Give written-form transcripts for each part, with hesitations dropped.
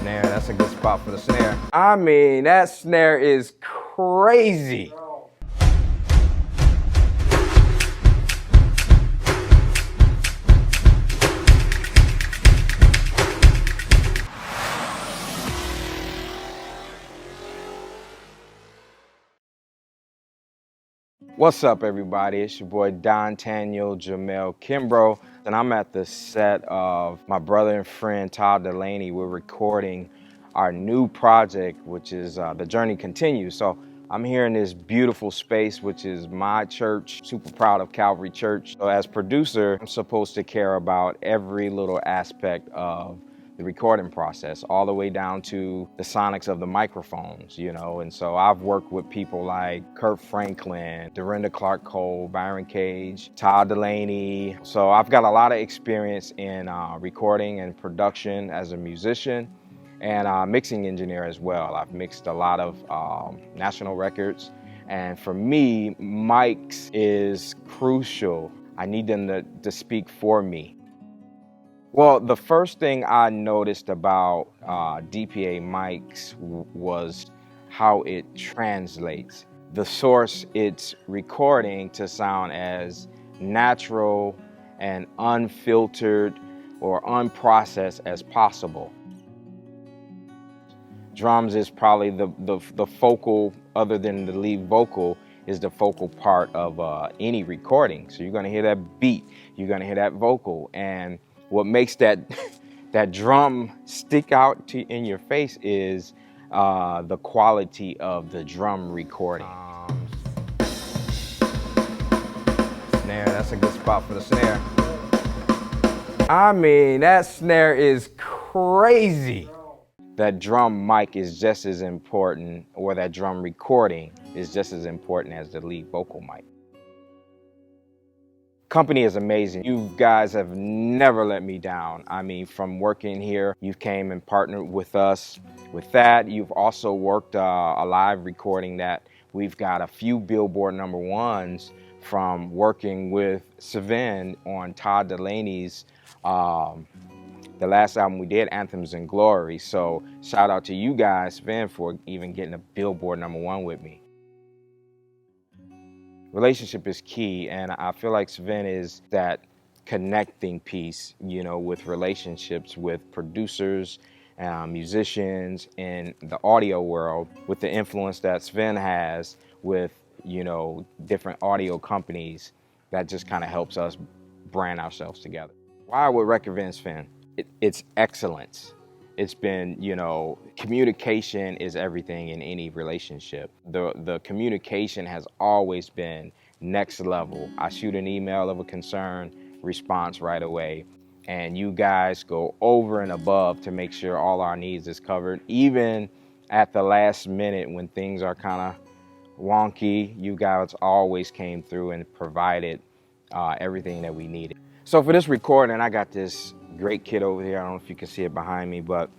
Snare, that's a good spot for the snare. I mean, that snare is crazy. What's up, everybody? It's your boy Daniel Jamel Kimbrough, and I'm at the set of my brother and friend Todd Dulaney. We're recording our new project, which is The Journey Continues. So I'm here in this beautiful space, which is my church. Super proud of Calvary Church. So as producer, I'm supposed to care about every little aspect of the recording process, all the way down to the sonics of the microphones, you know. And so I've worked with people like Kurt Franklin, Dorinda Clark Cole, Byron Cage, Todd Dulaney. So I've got a lot of experience in recording and production as a musician and mixing engineer as well. I've mixed a lot of national records. And for me, mics is crucial. I need them to speak for me. Well, the first thing I noticed about DPA mics was how it translates the source it's recording to sound as natural and unfiltered or unprocessed as possible. Drums is probably the focal, other than the lead vocal, is the focal part of any recording. So you're gonna hear that beat, you're gonna hear that vocal, and what makes that drum stick out in your face is the quality of the drum recording. Snare, that's a good spot for the snare. I mean, that snare is crazy. That drum mic is just as important, or that drum recording is just as important as the lead vocal mic. Company is amazing. You guys have never let me down. I mean, from working here, you've came and partnered with us with that. You've also worked a live recording that we've got a few Billboard #1s from working with Sven on Todd Dulaney's, the last album we did, Anthems and Glory. So shout out to you guys, Sven, for even getting a Billboard #1 with me. Relationship is key, and I feel like Sven is that connecting piece, you know, with relationships with producers, musicians in the audio world, with the influence that Sven has with, you know, different audio companies. That just kind of helps us brand ourselves together. Why I would recommend Sven? It's excellence. It's been, you know, communication is everything in any relationship. The communication has always been next level. I shoot an email of a concern, response right away. And you guys go over and above to make sure all our needs is covered. Even at the last minute when things are kind of wonky, you guys always came through and provided everything that we needed. So for this recording, I got this great kit over here. I don't know if you can see it behind me, but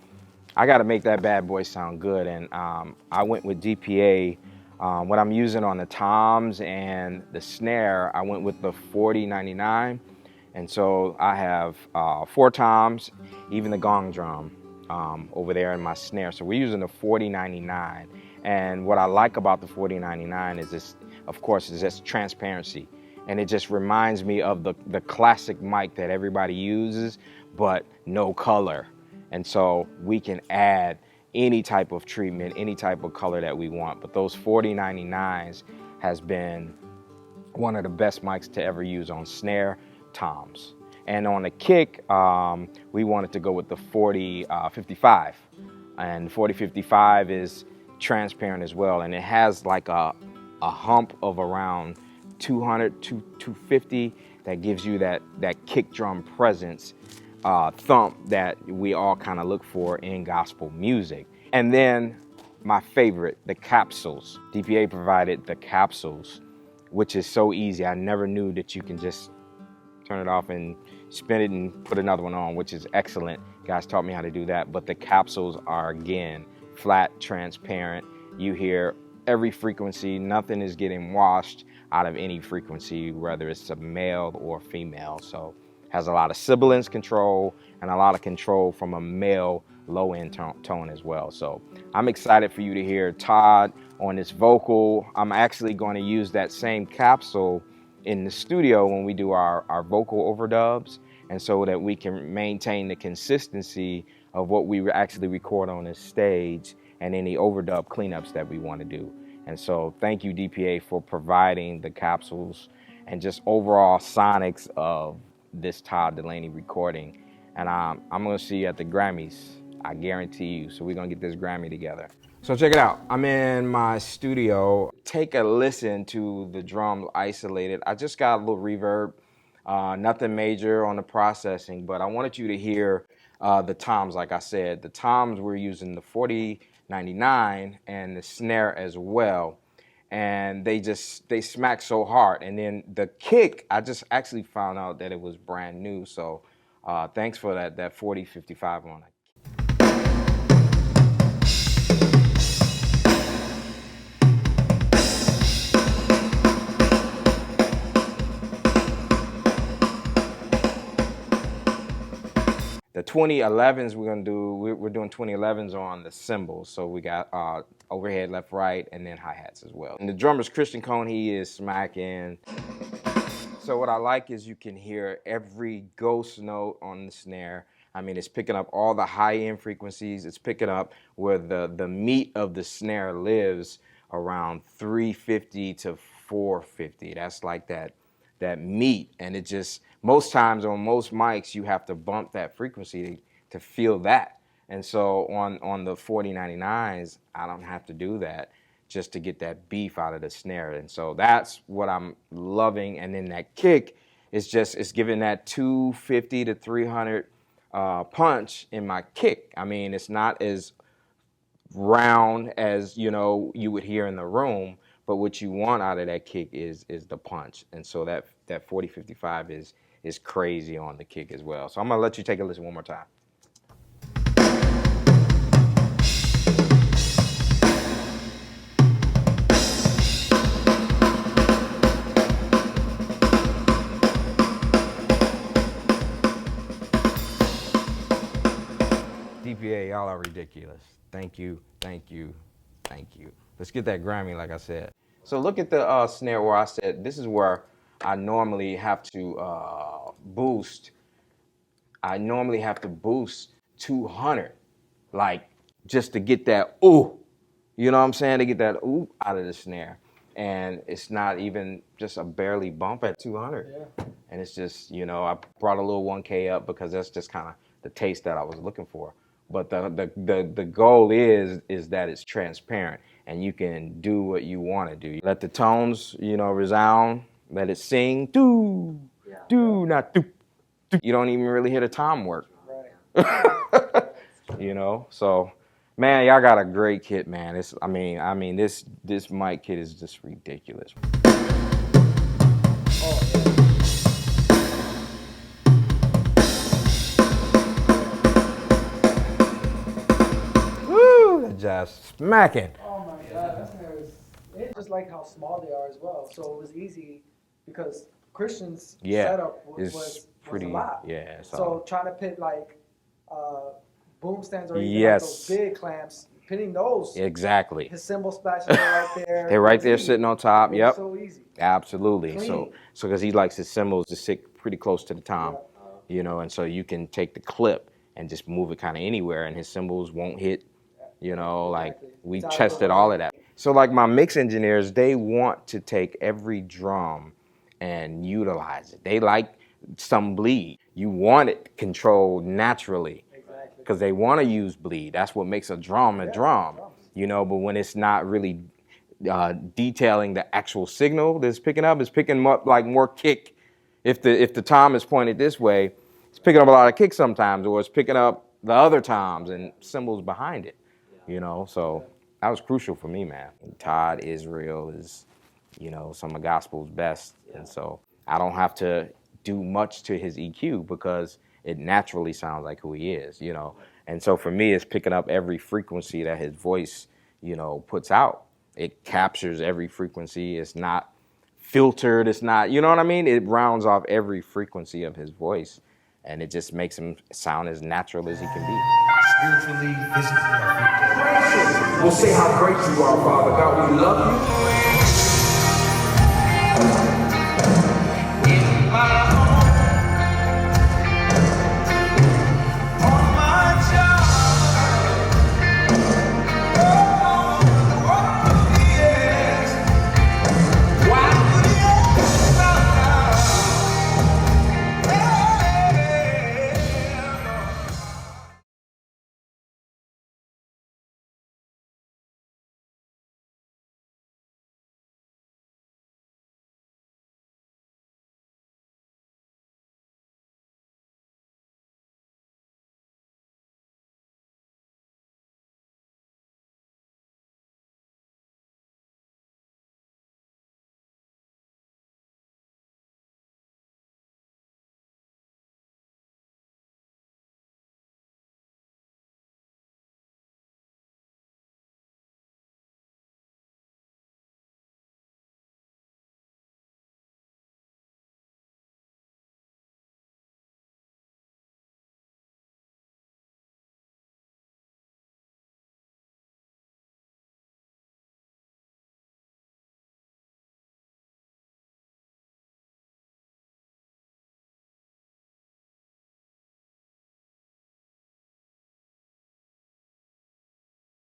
I got to make that bad boy sound good. And I went with DPA. What I'm using on the toms and the snare, I went with the 4099. And so I have 4 toms, even the gong drum over there in my snare. So we're using the 4099. And what I like about the 4099 is this, of course, is just transparency. And it just reminds me of the classic mic that everybody uses, but no color. And so we can add any type of treatment, any type of color that we want. But those 4099s has been one of the best mics to ever use on snare, toms. And on the kick, we wanted to go with the 4055. And 4055 is transparent as well. And it has like a hump of around 200 to 250 that gives you that kick drum presence, thump that we all kind of look for in gospel music. And then my favorite, the capsules. DPA provided the capsules, which is so easy. I never knew that you can just turn it off and spin it and put another one on, which is excellent. Guys taught me how to do that. But the capsules are, again, flat, transparent. You hear every frequency. Nothing is getting washed out of any frequency, whether it's a male or female. So has a lot of sibilance control and a lot of control from a male low end tone as well. So I'm excited for you to hear Todd on this vocal. I'm actually going to use that same capsule in the studio when we do our vocal overdubs, and so that we can maintain the consistency of what we actually record on this stage and any overdub cleanups that we want to do. And so thank you, DPA, for providing the capsules and just overall sonics of this Todd Dulaney recording. And I'm going to see you at the Grammys, I guarantee you. So we're going to get this Grammy together. So check it out. I'm in my studio. Take a listen to the drum isolated. I just got a little reverb, nothing major on the processing, but I wanted you to hear the toms. Like I said, the toms, we're using the 4099 and the snare as well. And they smack so hard. And then the kick, I just actually found out that it was brand new. So thanks for that 4055 on it. The 2011s we're doing 2011s on the cymbals. So we got overhead, left, right, and then hi-hats as well. And the drummer's Christian Cone, he is smacking. So what I like is you can hear every ghost note on the snare. I mean, it's picking up all the high-end frequencies. It's picking up where the meat of the snare lives around 350 to 450. That's like that meat, and it just, most times on most mics you have to bump that frequency to feel that. And so on the 4099s, I don't have to do that just to get that beef out of the snare. And so that's what I'm loving. And then that kick is just, it's giving that 250 to 300 punch in my kick. I mean, it's not as round as, you know, you would hear in the room, but what you want out of that kick is the punch. And so that 4055 is crazy on the kick as well. So I'm gonna let you take a listen one more time. DPA, y'all are ridiculous. Thank you, thank you, thank you. Let's get that Grammy, like I said. So look at the snare where I said, this is where I normally have to boost. I normally have to boost 200, like just to get that ooh, you know what I'm saying? To get that ooh out of the snare. And it's not even just a barely bump at 200. Yeah. And it's just, you know, I brought a little 1K up because that's just kind of the taste that I was looking for. But the goal is that it's transparent and you can do what you want to do. Let the tones, you know, resound. Let it sing. Do, not do. You don't even really hear the tom work. Right. You know, so man, y'all got a great kit, man. It's, I mean, this mic kit is just ridiculous. Oh, yeah. Just smacking. Oh my God, that snare is, it's just like how small they are as well. So it was easy because Christian's setup was pretty, was a lot. Yeah. So trying to pit like boom stands or even like those big clamps, pitting those. Exactly. His cymbal splashes are right there. They're right there sitting on top. Yep. So easy. Absolutely. Clean. So because he likes his cymbals to sit pretty close to the tom, you know, and so you can take the clip and just move it kind of anywhere, and his cymbals won't hit. You know, like we tested all of that. So like my mix engineers, they want to take every drum and utilize it. They like some bleed. You want it controlled naturally because they want to use bleed. That's what makes a drum a drum, you know, but when it's not really detailing the actual signal that's picking up, it's picking up like more kick. If the tom is pointed this way, it's picking up a lot of kick sometimes, or it's picking up the other toms and cymbals behind it. You know, so that was crucial for me, man. Todd Israel is, you know, some of gospel's best. And so I don't have to do much to his EQ because it naturally sounds like who he is, you know. And so for me, it's picking up every frequency that his voice, you know, puts out. It captures every frequency. It's not filtered. It's not, you know what I mean? It rounds off every frequency of his voice. and it just makes him sound as natural as he can be. Spiritually, physically, or we'll say how great you are, Father God. We love you.